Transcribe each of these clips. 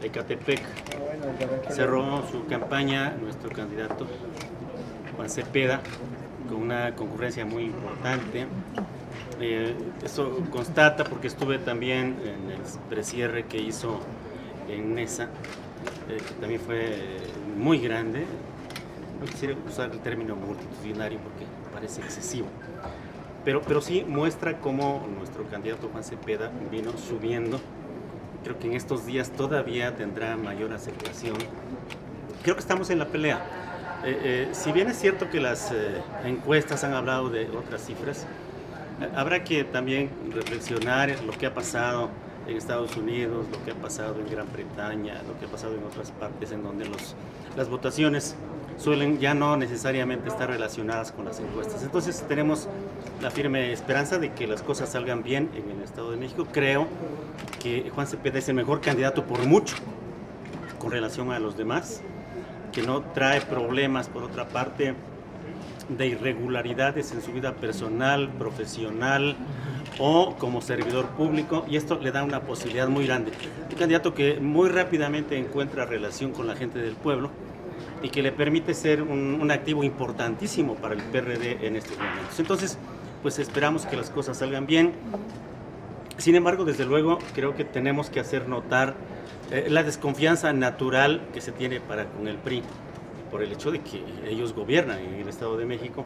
Ecatepec cerró su campaña nuestro candidato Juan Cepeda con una concurrencia muy importante. Eso constata porque estuve también en el precierre que hizo en Nesa, que también fue muy grande. No quisiera usar el término multitudinario porque parece excesivo, pero sí muestra cómo nuestro candidato Juan Cepeda vino subiendo. Creo que en estos días todavía tendrá mayor aceptación. Creo que estamos en la pelea. Si bien es cierto que las encuestas han hablado de otras cifras, habrá que también reflexionar lo que ha pasado en Estados Unidos, lo que ha pasado en Gran Bretaña, lo que ha pasado en otras partes en donde las votaciones suelen ya no necesariamente estar relacionadas con las encuestas. Entonces tenemos la firme esperanza de que las cosas salgan bien en el Estado de México. Creo que Juan Cepeda es el mejor candidato por mucho con relación a los demás, que no trae problemas, por otra parte, de irregularidades en su vida personal, profesional o como servidor público, y esto le da una posibilidad muy grande. Un candidato que muy rápidamente encuentra relación con la gente del pueblo y que le permite ser un activo importantísimo para el PRD en estos momentos. Entonces, pues esperamos que las cosas salgan bien. Sin embargo, desde luego, creo que tenemos que hacer notar la desconfianza natural que se tiene para con el PRI, por el hecho de que ellos gobiernan en el Estado de México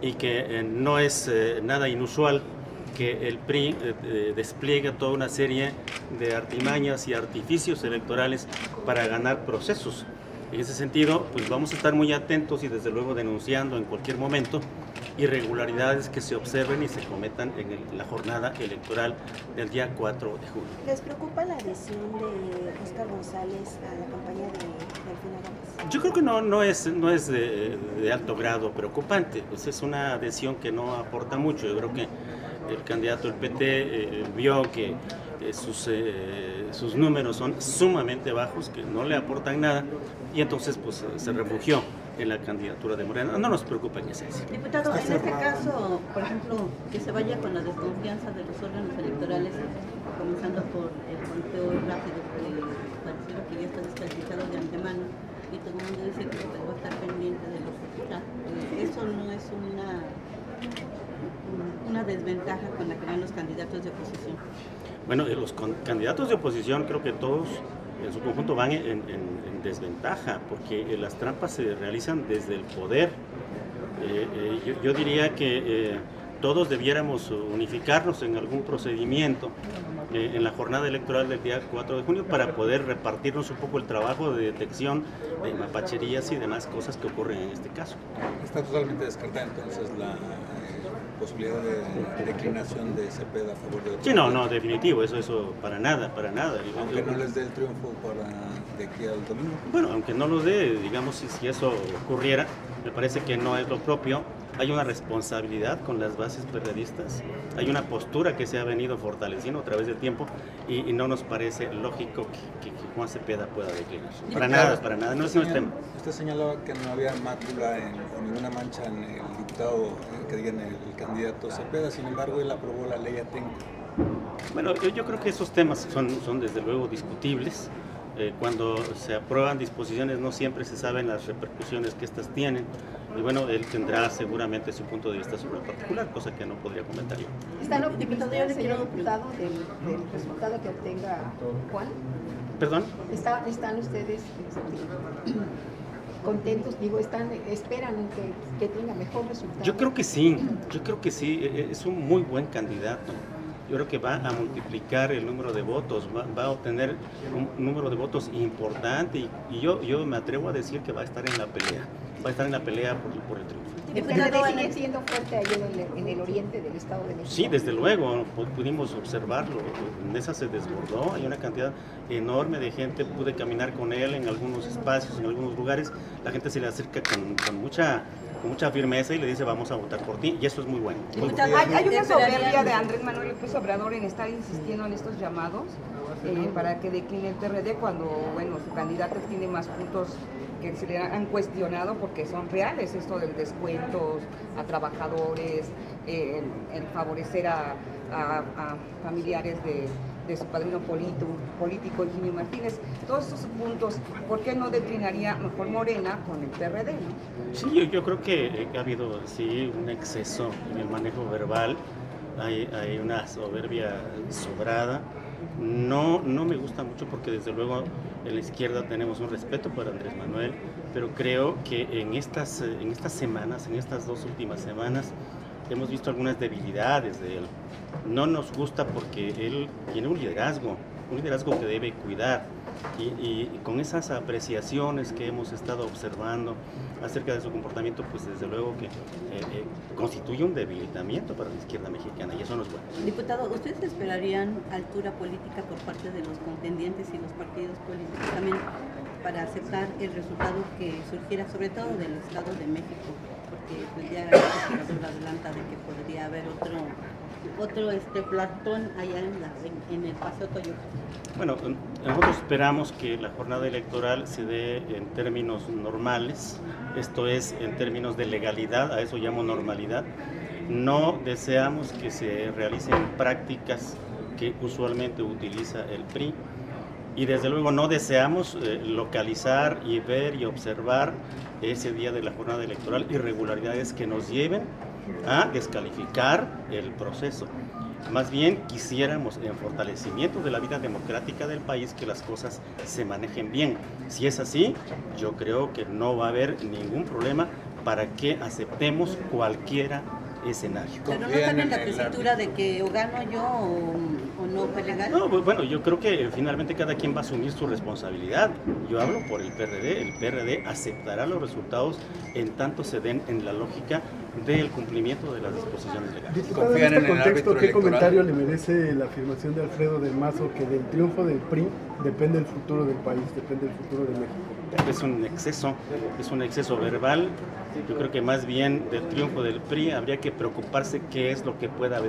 y que no es nada inusual que el PRI despliegue toda una serie de artimañas y artificios electorales para ganar procesos. En ese sentido, pues vamos a estar muy atentos y desde luego denunciando en cualquier momento irregularidades que se observen y se cometan en la jornada electoral del día 4 de junio. ¿Les preocupa la adhesión de Óscar González a la campaña de Delfina Gómez? Yo creo que no es de alto grado preocupante, pues es una adhesión que no aporta mucho. Yo creo que el candidato del PT vio que sus números son sumamente bajos, que no le aportan nada, y entonces pues se refugió en la candidatura de Morena. No nos preocupa en esencia. Diputado, en este caso, por ejemplo, que se vaya con la desconfianza de los órganos electorales, comenzando por el conteo rápido, que pareciera que ya está descalificado de antemano, y todo el mundo dice que va a estar pendiente de los resultados. Eso no es una desventaja con la que van los candidatos de oposición. Bueno, los candidatos de oposición creo que todos en su conjunto van en desventaja, porque las trampas se realizan desde el poder. Yo diría que todos debiéramos unificarnos en algún procedimiento en la jornada electoral del día 4 de junio para poder repartirnos un poco el trabajo de detección de mapacherías y demás cosas que ocurren en este caso. Está totalmente descartada entonces la posibilidad de declinación de Cepeda a favor de... Sí, no, definitivo, eso para nada. Aunque no les dé el triunfo de aquí al domingo. Bueno, aunque no lo dé, digamos, si eso ocurriera, me parece que no es lo propio. Hay una responsabilidad con las bases periodistas, hay una postura que se ha venido fortaleciendo a través del tiempo y no nos parece lógico que Juan Cepeda pueda declinar. Para nada, no es un tema. Usted señalaba que no había mácula o ninguna mancha en el diputado, que digan el candidato Cepeda, sin embargo él aprobó la ley Atenco. Bueno, yo creo que esos temas son desde luego discutibles. Cuando se aprueban disposiciones no siempre se saben las repercusiones que estas tienen, y bueno, él tendrá seguramente su punto de vista sobre el particular, cosa que no podría comentar yo. ¿Están optimistas, señor diputado, del resultado que obtenga Juan? ¿Perdón? ¿Están ustedes contentos? Digo, esperan que tenga mejor resultado. Yo creo que sí, es un muy buen candidato. Yo creo que va a multiplicar el número de votos, va a obtener un número de votos importante y yo me atrevo a decir que va a estar en la pelea por el triunfo. ¿El PRD sigue siendo fuerte allá en el oriente del Estado de México? Sí, desde luego, pudimos observarlo. Nesa se desbordó, hay una cantidad enorme de gente, pude caminar con él en algunos espacios, en algunos lugares, la gente se le acerca con mucha firmeza y le dice vamos a votar por ti, y eso es muy bueno. Hay una soberbia de Andrés Manuel López Obrador en estar insistiendo en estos llamados para que decline el PRD cuando, bueno, su candidato tiene más puntos que se le han cuestionado porque son reales, esto del descuentos a trabajadores, el favorecer a familiares de su padrino político, Jimmy Martínez. Todos estos puntos, ¿por qué no declinaría mejor Morena con el PRD, no? Sí, yo creo que ha habido sí un exceso en el manejo verbal, hay una soberbia sobrada. No me gusta mucho porque desde luego en la izquierda tenemos un respeto por Andrés Manuel, pero creo que en estas semanas, en estas 2 últimas semanas, hemos visto algunas debilidades de él. No nos gusta porque él tiene un liderazgo que debe cuidar y con esas apreciaciones que hemos estado observando acerca de su comportamiento, pues desde luego que constituye un debilitamiento para la izquierda mexicana y eso no es bueno. Diputado, ¿ustedes esperarían altura política por parte de los contendientes y los partidos políticos también para aceptar el resultado que surgiera, sobre todo del Estado de México? Porque pues ya se adelanta de que podría haber otro plantón allá en el Paseo Coyoacán. Bueno, nosotros esperamos que la jornada electoral se dé en términos normales, esto es, en términos de legalidad, a eso llamo normalidad. No deseamos que se realicen prácticas que usualmente utiliza el PRI y desde luego no deseamos localizar y ver y observar ese día de la jornada electoral irregularidades que nos lleven a descalificar el proceso. Más bien quisiéramos, en fortalecimiento de la vida democrática del país, que las cosas se manejen bien. Si es así, yo creo que no va a haber ningún problema para que aceptemos cualquiera escenario. Pero no están en la tesitura de que o gano yo o no fue legal. No, bueno, yo creo que finalmente cada quien va a asumir su responsabilidad. Yo hablo por el PRD aceptará los resultados en tanto se den en la lógica del cumplimiento de las disposiciones legales. Diputado, en este contexto, ¿qué comentario le merece la afirmación de Alfredo del Mazo que del triunfo del PRI depende el futuro del país, depende el futuro de México? Es un exceso verbal. Yo creo que más bien del triunfo del PRI habría que preocuparse qué es lo que pueda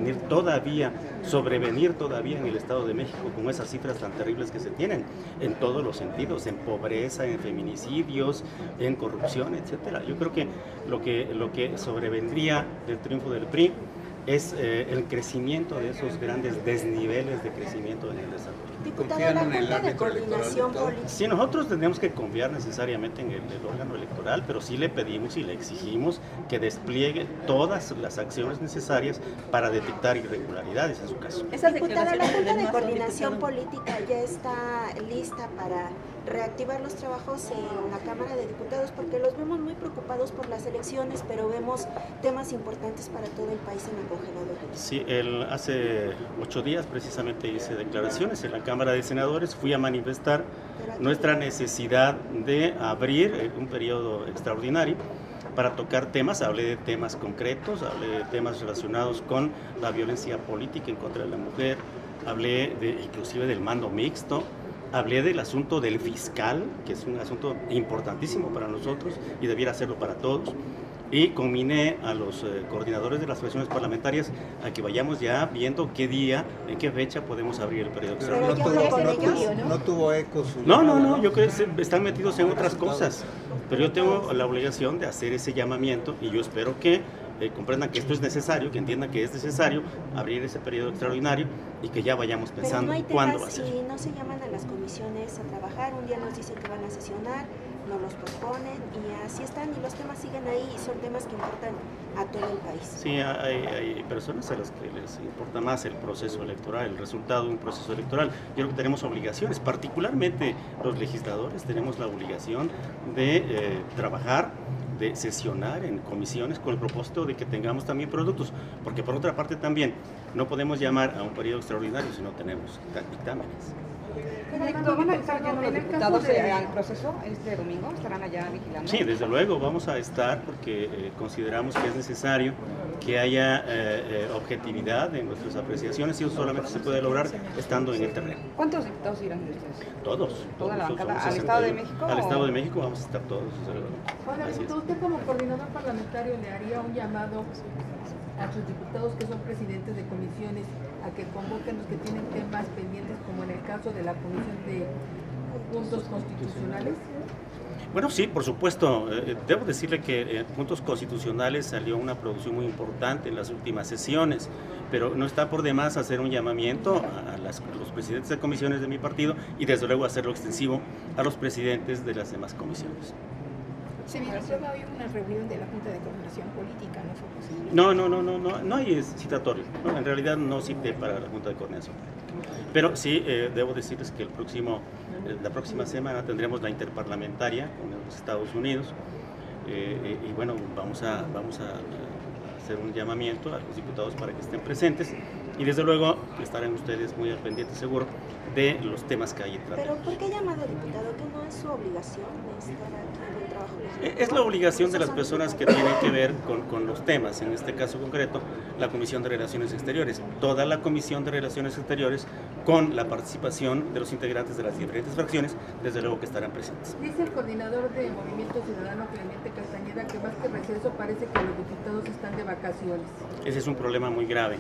sobrevenir todavía en el Estado de México con esas cifras tan terribles que se tienen en todos los sentidos, en pobreza, en feminicidios, en corrupción, etcétera. Yo creo que lo que sobrevendría del triunfo del PRI es el crecimiento de esos grandes desniveles de crecimiento en el desarrollo. Diputado, la Junta de Coordinación Política. Sí, nosotros tenemos que confiar necesariamente en el órgano electoral, pero sí le pedimos y le exigimos que despliegue todas las acciones necesarias para detectar irregularidades en su caso. Diputada, la Junta de Coordinación Política ya está lista para reactivar los trabajos en la Cámara de Diputados, porque los vemos muy preocupados por las elecciones, pero vemos temas importantes para todo el país en la congeladora. Sí, hace 8 días precisamente hice declaraciones en la Cámara de Senadores, fui a manifestar nuestra necesidad de abrir un periodo extraordinario para tocar temas, hablé de temas concretos, hablé de temas relacionados con la violencia política en contra de la mujer, hablé inclusive del mando mixto, hablé del asunto del fiscal, que es un asunto importantísimo para nosotros y debiera serlo para todos. Y conminé a los coordinadores de las fracciones parlamentarias a que vayamos ya viendo qué día, en qué fecha podemos abrir el periodo extraordinario. No tuvo eco su No, yo creo que están metidos en otras cosas, pero yo tengo la obligación de hacer ese llamamiento y yo espero que comprendan que esto es necesario, que entiendan que es necesario abrir ese periodo extraordinario y que ya vayamos pensando cuándo va a ser. Si no se llaman a las comisiones a trabajar, un día nos dicen que van a sesionar, no los posponen y así están y los temas siguen ahí y son temas que importan a todo el país. Sí, hay personas a las que les importa más el proceso electoral, el resultado de un proceso electoral. Yo creo que tenemos obligaciones, particularmente los legisladores tenemos la obligación de trabajar, de sesionar en comisiones con el propósito de que tengamos también productos, porque por otra parte también no podemos llamar a un periodo extraordinario si no tenemos dictámenes. ¿Van a estar ya los diputados al proceso este domingo? ¿Estarán allá vigilando? Sí, desde luego vamos a estar porque consideramos que es necesario que haya objetividad en nuestras apreciaciones y eso solamente se puede lograr estando en el terreno. ¿Cuántos diputados irán de ustedes? Todos. ¿Toda la bancada? ¿Al Estado de México? Al Estado de México vamos a estar todos. ¿Usted como coordinador parlamentario le haría un llamado a sus diputados que son presidentes de comisiones a que convoquen los que tienen temas pendientes, como en el caso de la Comisión de Puntos Constitucionales? Bueno, sí, por supuesto. Debo decirle que en Puntos Constitucionales salió una producción muy importante en las últimas sesiones. pero no está por demás hacer un llamamiento a los presidentes de comisiones de mi partido y desde luego hacerlo extensivo a los presidentes de las demás comisiones. Se vislumbra hoy una reunión de la Junta de Coordinación Política, ¿no fue posible? No hay citatorio, ¿no? En realidad no cité para la Junta de Coordinación Política. Pero sí, debo decirles que la próxima semana tendremos la interparlamentaria con los Estados Unidos y bueno, vamos a hacer un llamamiento a los diputados para que estén presentes y desde luego estarán ustedes muy al pendiente, seguro, de los temas que hay en tratar. ¿Pero por qué llamado diputado? ¿Que no es su obligación estar aquí en el trabajo legislativo? Es la obligación de las personas que tienen que ver con los temas, en este caso concreto, la Comisión de Relaciones Exteriores. Toda la Comisión de Relaciones Exteriores, con la participación de los integrantes de las diferentes fracciones, desde luego que estarán presentes. Dice el coordinador de Movimiento Ciudadano, Clemente Castañeda, que más que receso parece que los diputados están de vacaciones. Ese es un problema muy grave.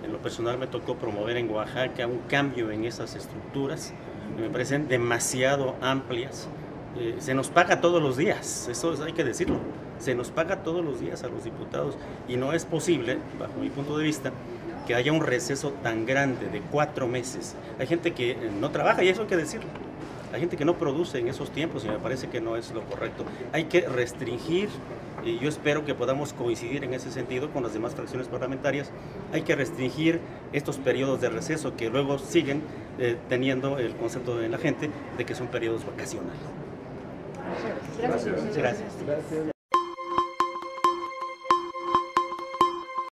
En lo personal me tocó promover en Oaxaca un cambio en esas estructuras, que me parecen demasiado amplias. Se nos paga todos los días, eso hay que decirlo, se nos paga todos los días a los diputados y no es posible, bajo mi punto de vista, que haya un receso tan grande de 4 meses. Hay gente que no trabaja y eso hay que decirlo. Hay gente que no produce en esos tiempos y me parece que no es lo correcto. Hay que restringir, y yo espero que podamos coincidir en ese sentido con las demás fracciones parlamentarias, hay que restringir estos periodos de receso que luego siguen teniendo el concepto de la gente de que son periodos vacacionales. Gracias. Gracias.